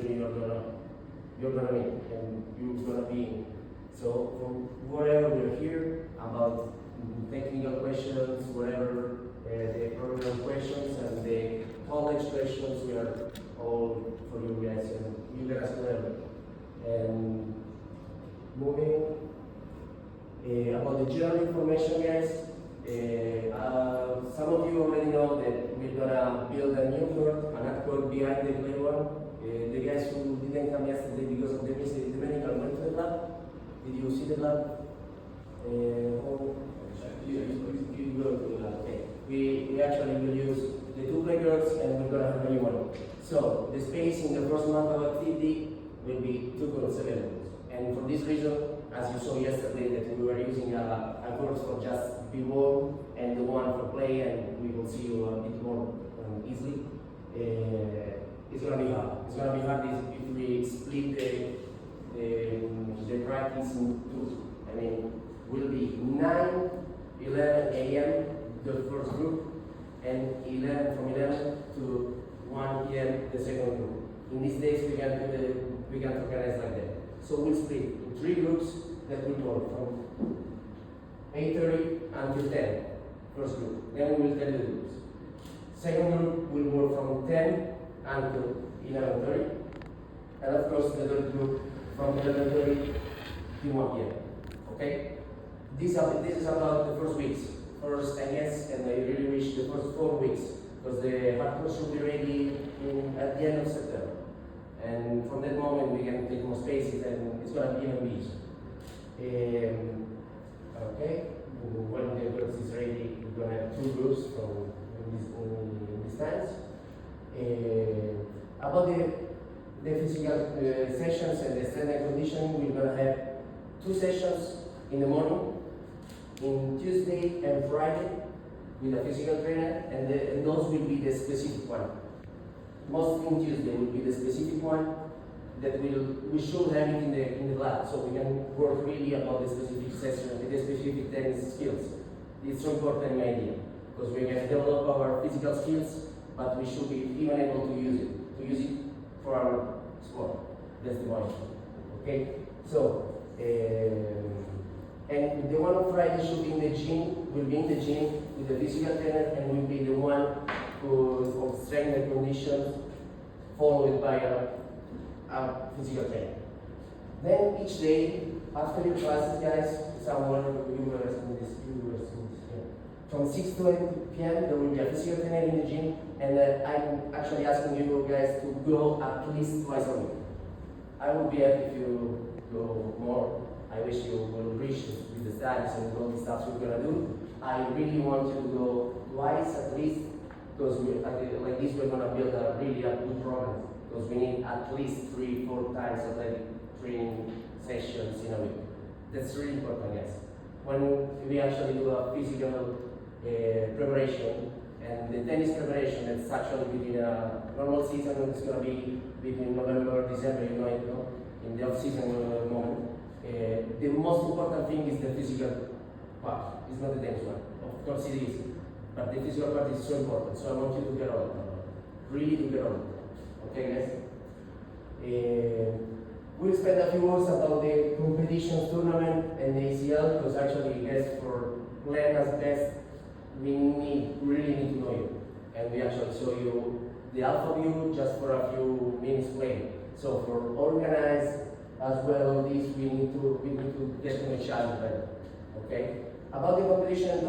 journey you're gonna meet and you're gonna be in. So from whatever we're here about technical questions, whatever the program questions and the college questions, we are all for you guys and you guys whatever. And moving about the general information, guys. Some of you already know that we're gonna build a new court, an art court behind the play one. The guys who didn't come yesterday because of the medical went to the lab. Did you see the lab? You go to the lab. Okay. We actually will use the two playgrounds and we're gonna have a new one. So the space in the first month of activity will be 2 courts available. And for this reason, as you saw yesterday, that we were using a course for just be warm and the one for play, and we will see you a bit more easily. It's gonna be hard. It's gonna be hard if we split the practice in two. I mean, will be 9, 11 a.m. the first group, and from 11 to 1 p.m. the second group. In these days, we can organize like that. So we'll split in 3 groups that will work from 8:30 until 10, first group. Then we will tell you the groups. Second group will work from 10 until 11:30. And of course the third group from 11:30 to 1 p.m. Okay? This is about the first weeks. First, I guess, and I really wish the first 4 weeks, because the hardcore should be ready at the end of September. And from that moment we can take more spaces and it's going to be even easier. Okay, when the course is ready, we're going to have 2 groups from these times. About the physical sessions and the strength and conditioning, we're going to have 2 sessions in the morning, in Tuesday and Friday, with a physical trainer, and those will be the specific one. Mostly on Tuesday will be the specific one that we should have it in the lab, so we can work really about the specific session, the specific tennis skills. It's so important in my idea, because we can develop our physical skills, but we should be even able to use it for our sport. That's the point. Okay, so and the one on Friday should be in the gym. Will be in the gym with the physical trainer, and will be the one of strength and conditions, followed by a physical trainer. Then each day, after your classes, guys, somewhere you were in this, from 6 to 8 p.m. there will be a physical trainer in the gym, and I'm actually asking you guys to go at least twice a week. I would be happy if you go more. I wish you will reach with the studies and all the stuff we're gonna do. I really want you to go twice at least, because like this we're gonna build a really good program. Because we need at least 3-4 times athletic training sessions in a week. That's really important, guys. When we actually do a physical preparation and the tennis preparation, that's actually within a normal season, it's going to be between November, December, in the off-season moment. The most important thing is the physical part. It's not the tennis one. Of course it is, but the physical part is so important. So I want you to get on it, really to get on it. Okay, guys? We'll spend a few words about the competitions, tournament, and the ACL, because actually, guys, for plan as best, we really need to know you. And we actually show you the alpha view just for a few minutes later. So for organize as well on this, we need to get to know each other better. Okay? About the competition and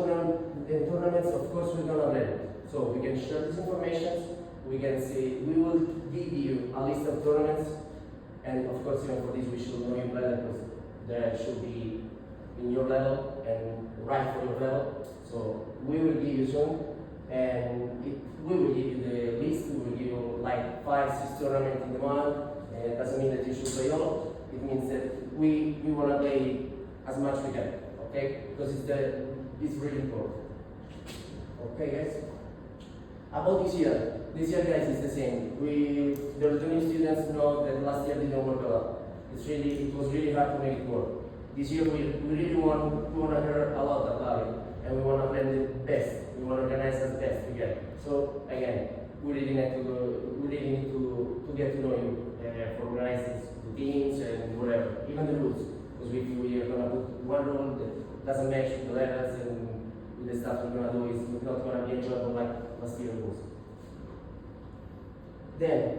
tournaments, of course, we're gonna learn it. So we can share this information. We can say, we will give you a list of tournaments, and of course, even for this, we should know you better, because there should be in your level and right for your level. So we will give you soon, and we will give you the list. We will give you like 5-6 tournaments in the month. It doesn't mean that you should play all. It means that we want to play as much as we can, okay? Because it's really important. Okay, guys? About this year, guys, is the same. The returning students know that last year didn't work a lot. It was really hard to make it work. This year we really want to hear a lot about it, and we want to plan the best. We want to organize as best we can. So again, we really need to get to know you for organizing the teams and whatever, even the rules. Because if we are gonna put one rule that doesn't match with the levels and with the stuff we're gonna do, it's not gonna be enjoyable like last year was. Then,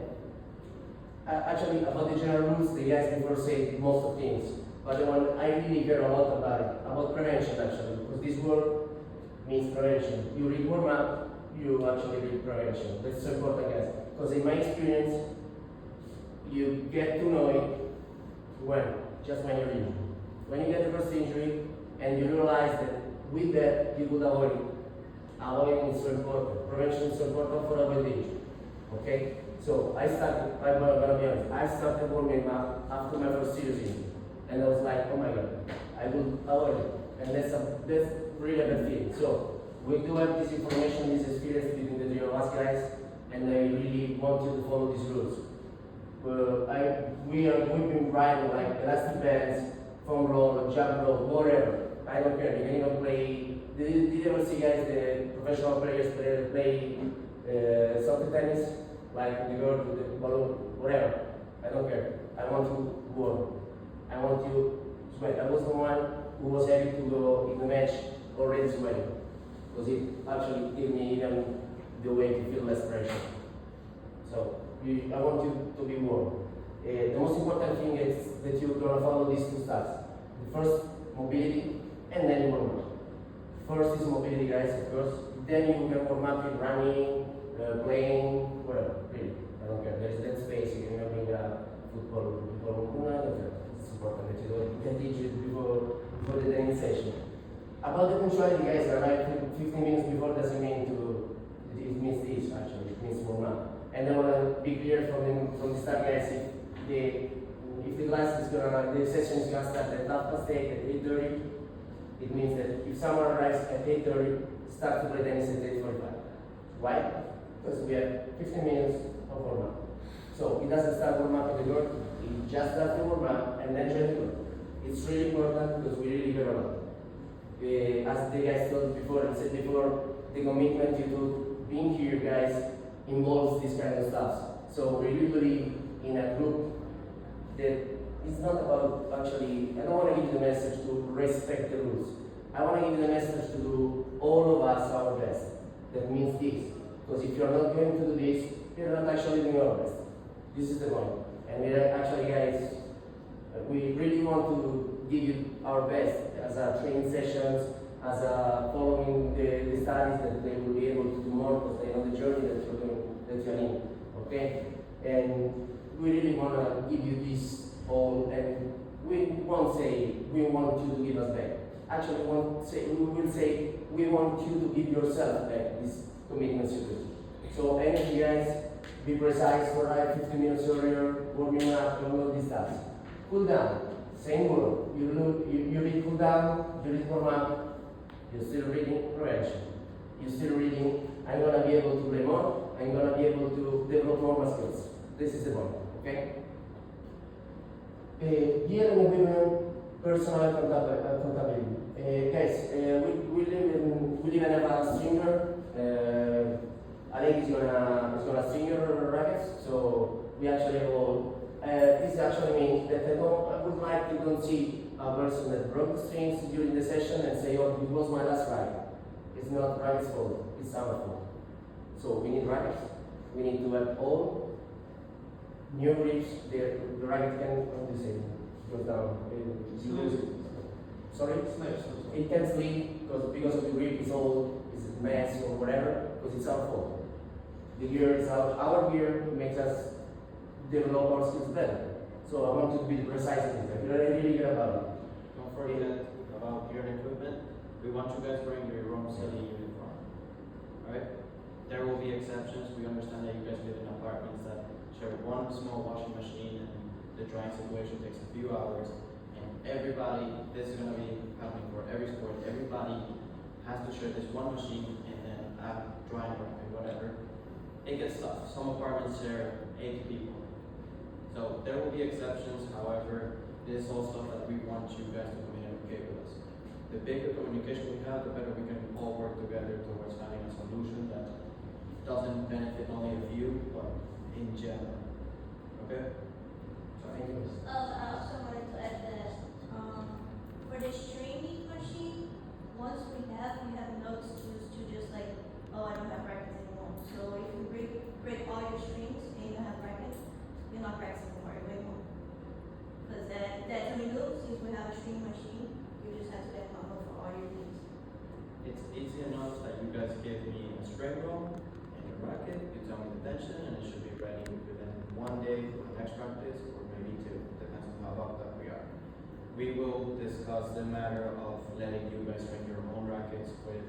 actually about the general rules, the guys before said most of things, but the one I really care a lot about it, about prevention actually, because this word means prevention. You read warm up, you actually read prevention. That's so important, guys. Because in my experience, you get to know it when? Just when you're injured. When you get the first injury and you realize that with that you could avoid it. Avoiding is so important. Prevention is so important for avoiding injury. Okay? So I'm gonna be honest, I started warming up after my first serious injury. And I was like, oh my god, I will avoid it. And that's really a bad feeling. So we do have this information, this experience between the three of us guys, and I really want you to follow these rules. We've been riding like elastic bands, foam roll, jump rope, whatever. I don't care. You can even play. Did you ever see guys, the professional players play soccer tennis? Like the girl with the balloon, whatever. I don't care. I want you warm. I want you to sweat. I was the one who was happy to go in the match already sweating. Because it actually gave me even the way to feel less pressure. So I want you to be warm. The most important thing is that you're gonna follow these two steps. The first, mobility, and then you warm up. First is mobility, guys, of course. Then you can warm up with running, playing, whatever, really. I don't care. There is that space. You can even bring a football. It's important that you can teach it before the training session. About the punctuality, guys, arrive 15 minutes before doesn't mean it means this actually, it means warm up. And I want to be clear from the start, guys, if the class is the session is gonna start at 8:30 at 8:30, it means that if someone arrives at 8:30, start to play tennis at 8:45. Why? Because we have 15 minutes of warm up. So it doesn't start warm up at the door, it just does the warm up and then join the door. It's really important because we really care a lot. As the guys told before and said before, the commitment you do being here, guys, involves this kind of stuff. So we really believe in a group that it's not about actually, I don't want to give you the message to respect the rules. I want to give you the message to do all of us our best. That means this. Because if you're not going to do this, you're not actually doing our best. This is the point. And we're actually, guys, we really want to give you our best as a training sessions, as a following the studies that they will be able to do more because they know the journey that you're doing, that you're in. Okay? And we really want to give you this all, and we won't say we want you to give us back. Actually, we will say we want you to give yourself back these commitments you do. So, energy, guys, be precise, arrive 15 minutes earlier, warming up, and all these stuff. Cool down, same word. You read cool down, you read warm up, you're still reading prevention. You're still reading, I'm going to be able to play more, I'm going to be able to develop more my skills. This is the point, okay? Gear and equipment, personal accountability. Guys, we live in a stringer. Alec is gonna string your rackets, so we actually will. This actually means that I would like to don't see a person that broke the strings during the session and say, oh, it was my last racket. It's not racket's fault, it's our fault. So we need rackets. We need to have all new grips. The racket can, how do you say, goes down. You lose it. Sorry? It can slip because of the grip is old, is a mess or whatever, because it's our fault. The gear is our gear makes us develop our skills better. So I want you to be precise in this. You're really good about it. Don't forget about gear and equipment. We want you guys wearing your Roma City uniform. Alright? There will be exceptions. We understand that you guys live in apartments that share one small washing machine and the drying situation takes a few hours. And everybody, this is going to be happening for every sport. Everybody has to share this one machine and then drying or whatever. It gets tough. Some apartments share 8 people. So there will be exceptions, however, this is all stuff that we want you guys to communicate with us. The bigger communication we have, the better we can all work together towards finding a solution that doesn't benefit only a few, but in general. Okay? Thank you. I also wanted to add that for the streaming machine, once we have no excuse to just like, oh, I don't have brackets anymore. So if you break all your strings and you don't have brackets, you're not practicing anymore, you're way more. Because that's what we do, since we have a streaming machine, you just have to let them know for all your needs. It's easy enough that you guys give me a string roll and a racket, you tell me the tension, and it should be ready within 1 day for the next practice, or maybe 2, depends on how locked up we are. We will discuss the matter of letting you guys string your own rackets with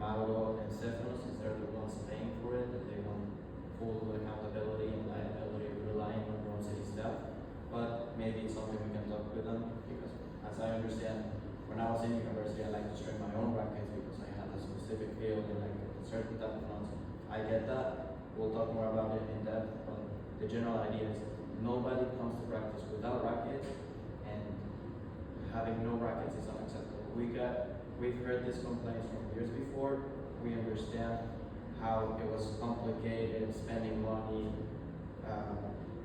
Mauro and Stefano, since they're the ones paying for it, and they want full accountability and liability relying on Rome City staff. But maybe it's something we can talk with them, because as I understand, when I was in university, I like to string my own rackets because I had a specific field and like a certain type of notes. I get that. We'll talk more about it in depth, but the general idea is nobody comes to practice without rackets, and having no rackets is unacceptable. We've heard these complaints from years before. We understand how it was complicated, spending money,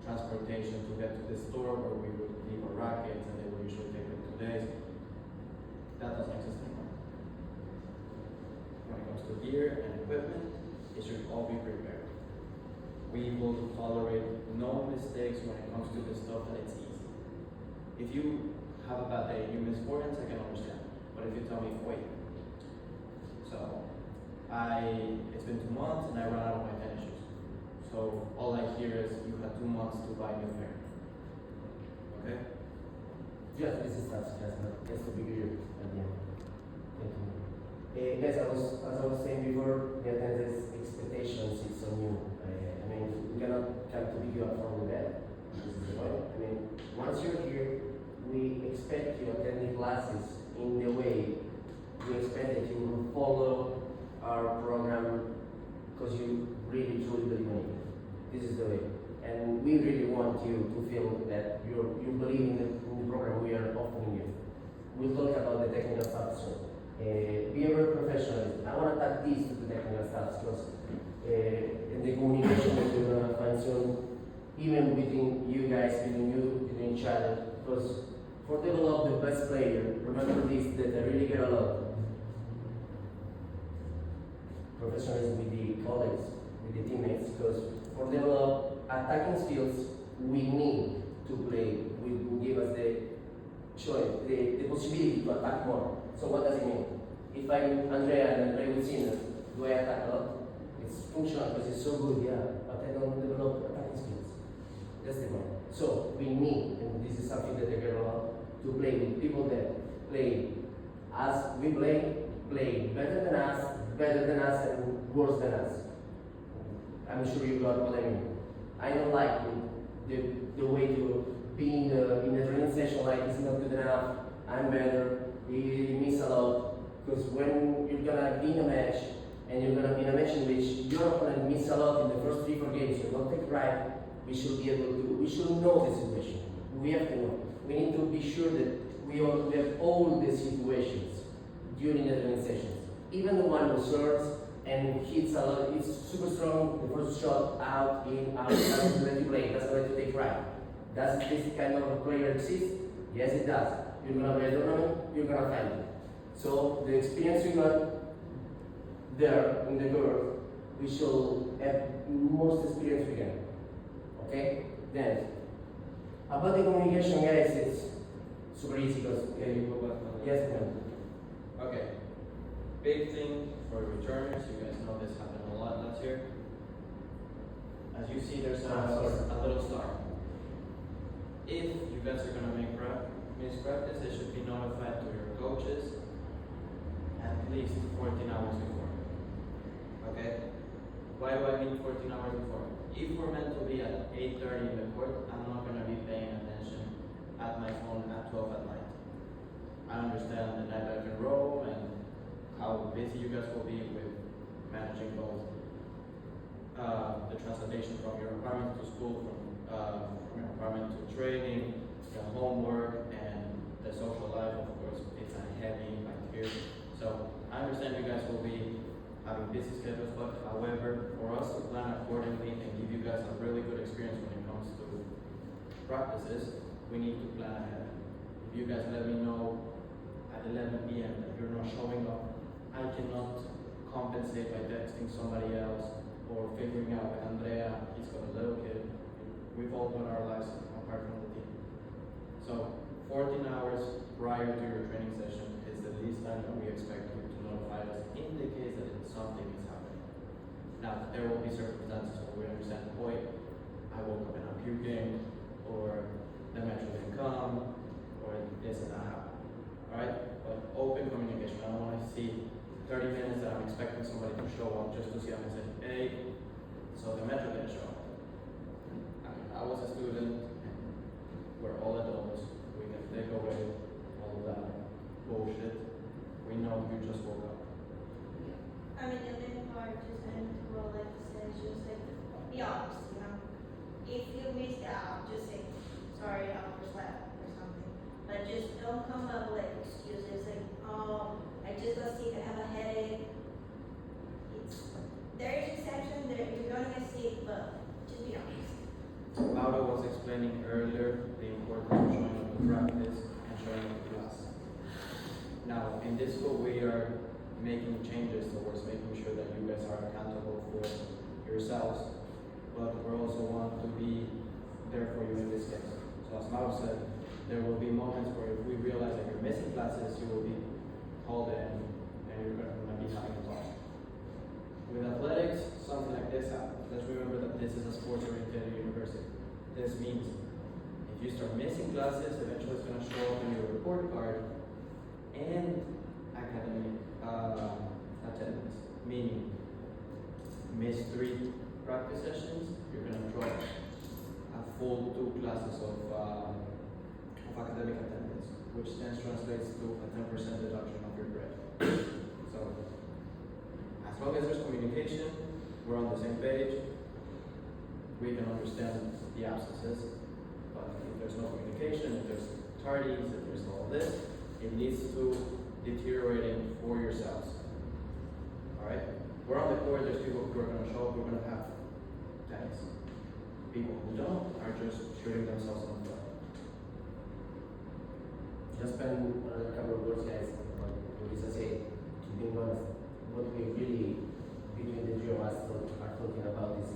transportation to get to the store where we would leave our rackets and they would usually take like 2 days. That doesn't exist anymore. When it comes to gear and equipment, it should all be prepared. We will tolerate no mistakes when it comes to the stuff that it's easy. If you have a bad day, you miss 4 ends, I can understand. But if you tell me, wait, so it's been 2 months and I ran out of my tennis shoes. So all I hear is you had 2 months to buy new pair. Okay? Just this is just to be clear at the end. Thank you. Guys, as I was saying before, the attendance expectations is on you. I mean, we cannot come to pick you up from the bed. This is the point. I mean, once you're here, we expect you attending classes in the way we expect that you will follow our program because you really truly believe in it. This is the way. And we really want you to feel that you believe in the program we are offering you. We'll talk about the technical stuff soon. Be a real professional. I want to add this to the technical stuff because in the communication that we're going to find soon, even between you guys, between each other, because for develop the best player, remember this, that I really get a lot. Professionalism with the colleagues, with the teammates, because for develop attacking skills, we need to play. Will give us the choice, the possibility to attack more. So what does it mean? If I'm Andrea and I play with Sinner, do I attack a lot? It's functional because it's so good, yeah, but I don't develop attacking skills. That's the point. So we need, and this is something that I care about, to play with people that play as we play better than us, and worse than us. I'm sure you got what I mean. I don't like the way to be in the training session like it's not good enough, I'm better, you miss a lot. Because when you're gonna be in a match, and you're gonna be in a match in which your opponent miss a lot in the first 3-4 games, you don't take right, we should know the situation. We have to know. We need to be sure that we have all the situations during the training sessions. Even the one who serves and hits a lot, it's super strong, the first shot, out, in, out, doesn't let you play, doesn't let you take right. Does this kind of a player exist? Yes, it does. You're gonna play a tournament, you're gonna find it. So the experience you got there in the curve, we should have most experience we can. Okay? Then, about the communication, guys, it's super easy because yes, ma'am. Okay. Big thing for returners, you guys know this happened a lot last year. As you see, there's a little star. If you guys are gonna make mispractice, it should be notified to your coaches at least 14 hours before. Okay? Why do I mean 14 hours before? If we're meant to be at 8:30 in the court, I'm not gonna be paying attention at my phone at 12 at night. I understand the nightlife in Rome and how busy you guys will be with managing both the transportation from your apartment to school, from your apartment to training, the homework, and the social life. Of course, it's a heavy impact here. So I understand you guys will be having busy schedules, but however, for us to plan accordingly and give you guys a really good experience when it comes to practices, we need to plan ahead. If you guys let me know at 11 p.m. that you're not showing up, I cannot compensate by texting somebody else or figuring out with Andrea, he's got a little kid. We've all got our lives apart from the team. So 14 hours prior to your training session is the least time that we expect you to notify us in the case that something is happening. Now, there will be circumstances where we understand, boy, I woke up and I'm puking, or the metro didn't come, or this and that happened. Alright? But open communication. I don't want to see 30 minutes that I'm expecting somebody to show up just to see them and say, hey, so the metro didn't show up. I mean, I was a student, we're all adults, we can take away all of that bullshit. We know you just woke up. I mean, the main part, just and well, like you said, it's just like be honest, you know. If you missed out, just say sorry, I overslept or something. But just don't come up with excuses like, oh, I just got sick, I have a headache. There is exception, there you're gonna get sick, but just be honest. Laura was explaining earlier the importance of showing up to practice and showing up to class. Now, in this school, we are making changes towards making sure that you guys are accountable for yourselves, but we also want to be there for you in this case. So as Mauro said, there will be moments where if we realize that you're missing classes, you will be called in and you're going to be having a talk. With athletics, something like this happens. Let's remember that this is a sports-oriented university. This means if you start missing classes, eventually it's going to show up in your report card and academic attendance, meaning miss 3 practice sessions, you're going to drop a full 2 classes of academic attendance, which then translates to a 10% deduction of your grade. So, as long as there's communication, we're on the same page, we can understand the absences, but if there's no communication, if there's tardies, if there's all this, it leads to deteriorating for yourselves. Alright? We're on the court, there's people who are going to show up, we're going to have tennis. People who don't are just shooting themselves on the foot. Just spend a couple of words, guys, on what Lisa said. To be honest, what we really, between the three of us, are talking about is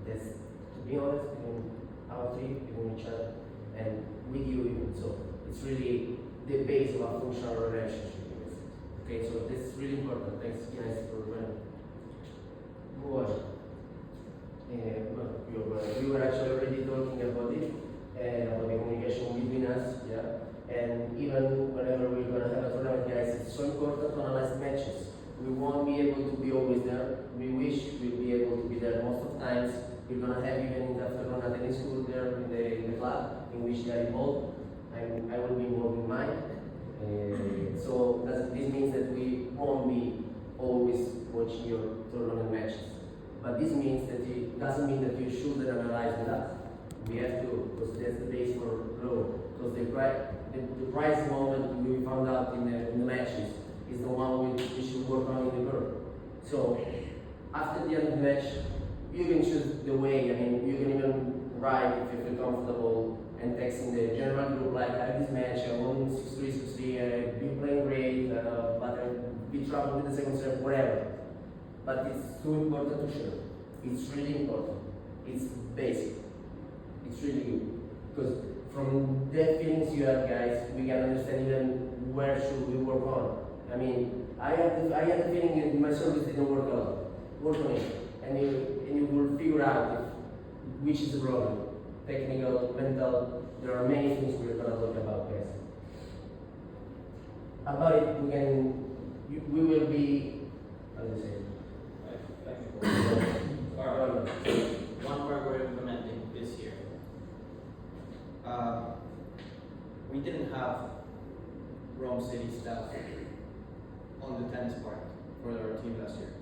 this, to be honest, between our three, between each other, and with you even. So it's really the base of a functional relationship. Okay, so this is really important. Thanks, guys, for move on. We were actually already talking about it, about the communication between us, yeah. And even whenever we're going to have a tournament, guys, it's so important to analyze matches. We won't be able to be always there. We wish we'll be able to be there most of the times. We're going to have even in the afternoon a tennis school there in the club in which they are involved. I will be involved in mine. So this means that we won't be always watching your tournament matches. But this means that it doesn't mean that you shouldn't analyze with us. We have to, because that's the base for law. Because the prize moment we found out in the matches is the one we should work on in the group. So after the end of the match, you can choose the way. I mean, you can even write if you feel comfortable and text in the general group like, I have this match, I won 6-3, 6-3, you playing great, but I be trouble with the second serve, whatever. But it's too important to share. It's really important. It's basic. It's really good. Because from the feelings you have, guys, we can understand even where should we work on. I mean, I had the feeling that my service didn't work a lot. Work on it. And you will figure out which is the problem. Technical, mental, there are many things we're going to talk about, guys. About it, we will be, how do you say? One part we're implementing this year. We didn't have Rome City staff on the tennis part for our team last year.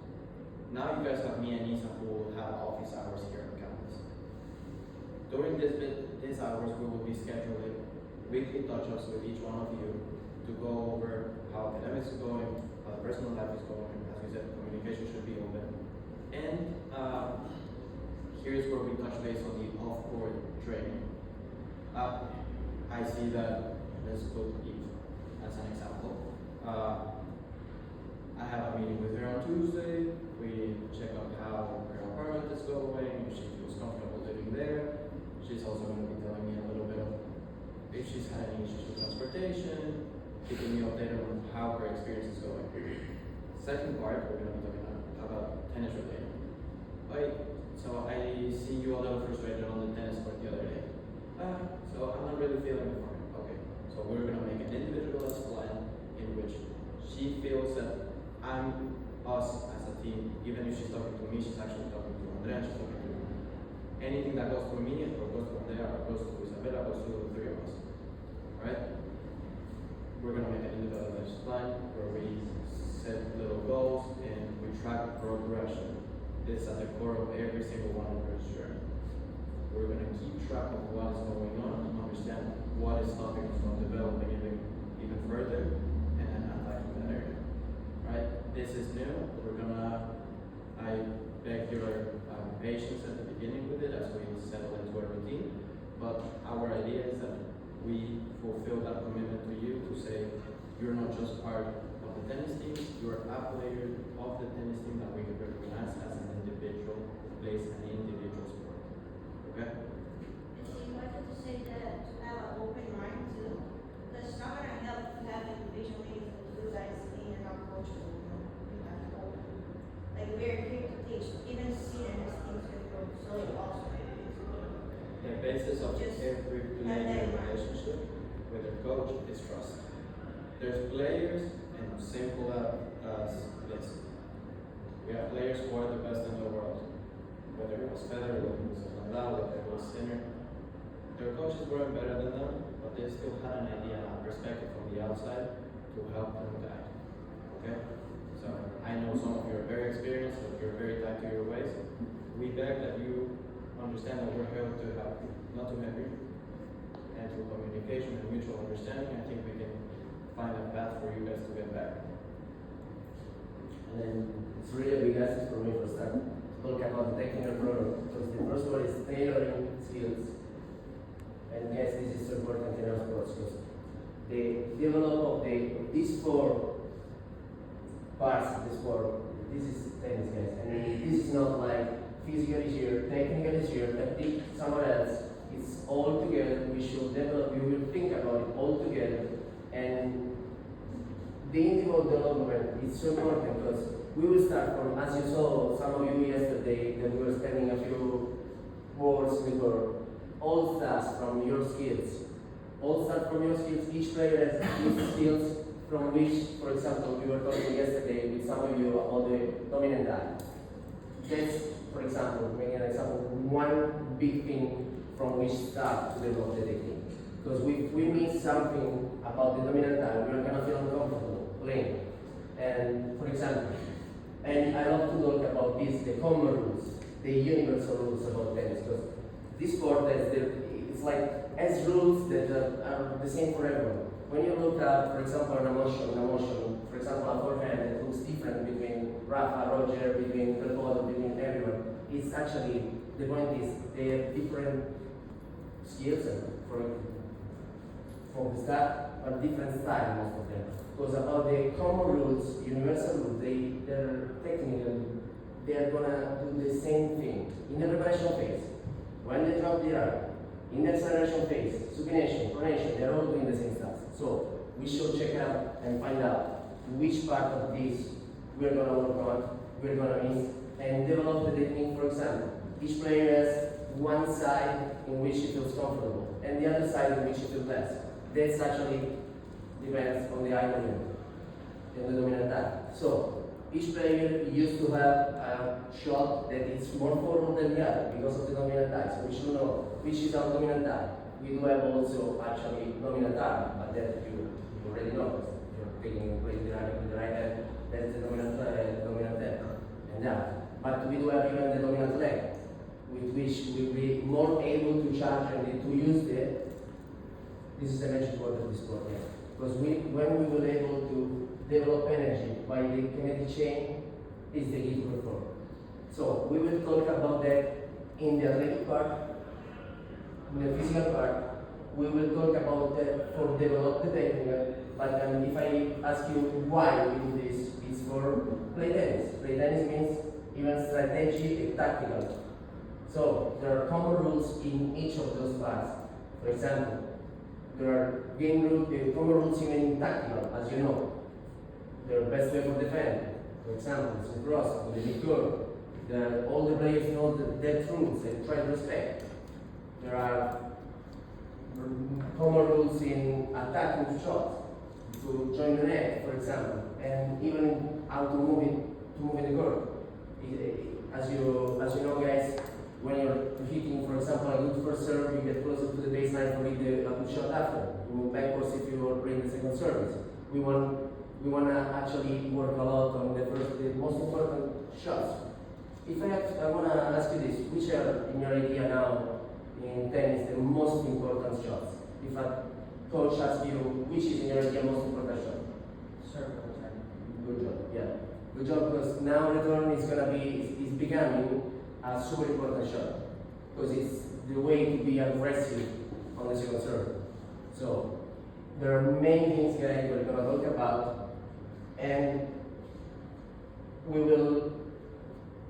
Now you guys have me and Nisa who will have office hours here on campus. During these hours, we will be scheduling weekly touch-ups with each one of you to go over how academics are going, how the personal life is going. As we said, communication should be open. And here's where we touch base on the off-court training. I see that, let's put Eve as an example. I have a meeting with her on Tuesday. We check out how her apartment is going, if she feels comfortable living there. She's also going to be telling me a little bit of if she's had any issues with transportation, keeping me updated on how her experience is going. Second part, we're going to be talking about tennis related. So I see you a little frustrated on the tennis court the other day. So I'm not really feeling it for me. Okay, so we're going to make an individualized plan in which she feels that us as a team, even if she's talking to me, she's actually talking to Andrea, she's talking to me. Anything that goes through me, or goes to Andrea, or goes to Isabella, goes to the three of us. Right? We're going to make an individualized plan where we set little goals and we track progression. This is at the core of every single one of our journey. We're going to keep track of what is going on and understand what is stopping us from developing even further and then attacking that area. Right? This is new. I beg your patience at the beginning with it as we settle into a routine. But our idea is that we fulfill that commitment to you to say you're not just part of the tennis team, you're a player of the tennis team that we recognize as an individual who plays an individual sport. Okay? It's important to say that to have an open mind too, because it's not gonna help to have individual meetings with you guys being an approachable, you have to open. Like we're here to teach, even seniors things can grow, so it also The basis of Just every have player that in mind. relationship with a coach is trust. There's players, and simple as this. We have players who are the best in the world. Whether it was Federer, whether it was Nadal, whether it was Sinner. Their coaches weren't better than them, but they still had an idea and a perspective from the outside to help them guide. Okay? So I know some of you are very experienced, but you're very tied to your ways. We beg that you understand that we're here to help you, not to help you. And through communication and mutual understanding, I think we can find a path for you guys to get back. And then it's really a big asset for me for start to talk about the technical program, because the first one is tailoring skills. And yes, this is so important in our sports because the development of these four parts of the sport, this is tennis, guys. And this is not like physical is here, technical is here, tactic somewhere else. It's all together. We should develop, we will think about it all together. And the individual development is so important because we will start from, as you saw, some of you yesterday, that we were spending a few words before, all starts from your skills. All start from your skills. Each player has his skills from which, for example, we were talking yesterday with some of you about the dominant eye. That's, for example, making an example, one big thing from which start to develop the technique. Because if we miss something about the dominant eye, we are going to feel uncomfortable playing. And, for example, and I love to talk about this, the common rules, the universal rules about tennis, because this sport it's like has rules that are the same for everyone. When you look at, for example, an emotion, for example, a forehand that looks different between Rafa, Roger, between Del Potro, between everyone, it's actually, the point is, they have different skills and from the start, but different style, most of them. Because about the common rules, universal rules, they're technical, they're gonna do the same thing. In the preparation phase, when they drop the arm, in the acceleration phase, supination, pronation, they're all doing the same stuff. So we should check out and find out which part of this we're gonna work on, we're gonna miss, and develop the technique. For example, each player has one side in which he feels comfortable, and the other side in which he feels less. That's actually depends on the eye movement and the dominant eye. So each player used to have a shot that is more forward than the other because of the dominant eye. So we should know which is our dominant eye. We do have also actually dominant arm, but that you already know. You're taking place the right hand, that's the dominant hand. And that. But we do have even the dominant leg, with which we'll be more able to charge and to use this is the magic word of this sport, yeah. Because when we were able to develop energy by the kinetic chain is the key to perform. So we will talk about that in the athletic part, in the physical part. We will talk about that for develop the technical, but if I ask you why we do this, it's for play tennis. Play tennis means even strategy and tactical. So there are common rules in each of those parts. For example, there are common rules even in tactical, as you know. There are best way for defend. For example, it's in cross, with the midcourt. All the players know that rules and try to respect. There are common rules in attacking shots, to join the net, for example, and even how to move in the court. As you know, guys, when you're hitting, for example, a good first serve, you get closer to the baseline for hitting a good shot after. You move backwards if you are playing the second service. We want to actually work a lot on the most important shots. I want to ask you this: which are, in your idea now, in tennis, the most important shots? If a coach asks you, which is in your idea most important shot? Serve return. Good job, yeah. Good job, because now return is becoming a super important shot, because it's the way to be aggressive on the second serve. So there are many things guys we're gonna talk about, and we will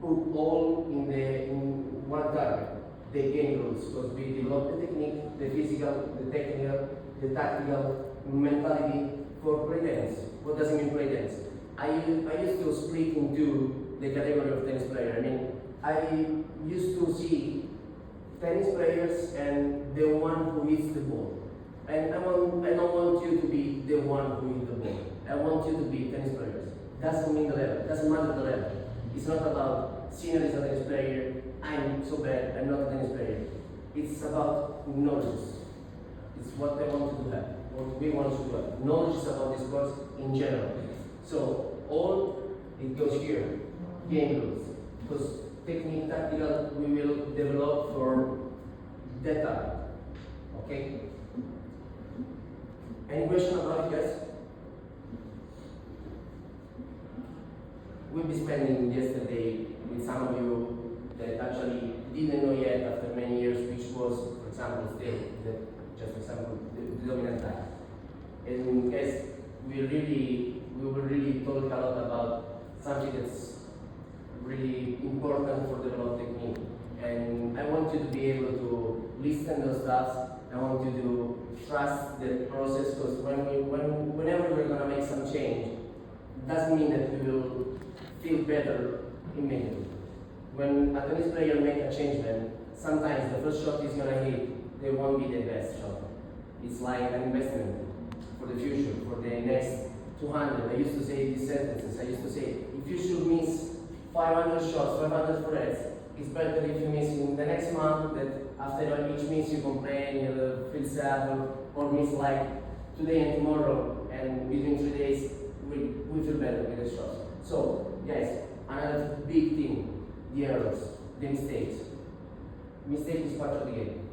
put all in one target. The game rules, because we develop the technique, the physical, the technical, the tactical mentality for play tennis. What does it mean play tennis? I used to split into the category of tennis player. I mean, I used to see tennis players and the one who hits the ball. And I don't want you to be the one who hits the ball. I want you to be tennis players. Doesn't mean the level, doesn't matter the level. It's not about senior is a tennis player, I'm so bad, I'm not a tennis player. It's about knowledge. It's what I want to have, what we want to have. Knowledge is about the sports in general. So all it goes here, game rules. Because technique, tactical, we will develop for that target. Okay? Any question about it, guys? We'll be spending yesterday with some of you that actually didn't know yet after many years, which was, for example, just for example, the dominant type. And guys, we will really talk a lot about something that's really important for developing technique. And I want you to be able to listen to those stuff. I want you to trust the process, because whenever we're gonna make some change, it doesn't mean that we will feel better immediately. When a tennis player make a change, then sometimes the first shot is gonna hit, they won't be the best shot. It's like an investment for the future, for the next 200. I used to say these sentences. I used to say, if you should miss 500 shots, 500 threats, it's better if you miss in the next month, that after each miss you complain, you feel sad, or miss like today and tomorrow, and within 3 days we feel better with the shots. So guys, another big thing, the errors, the mistakes. Mistake is part of the game.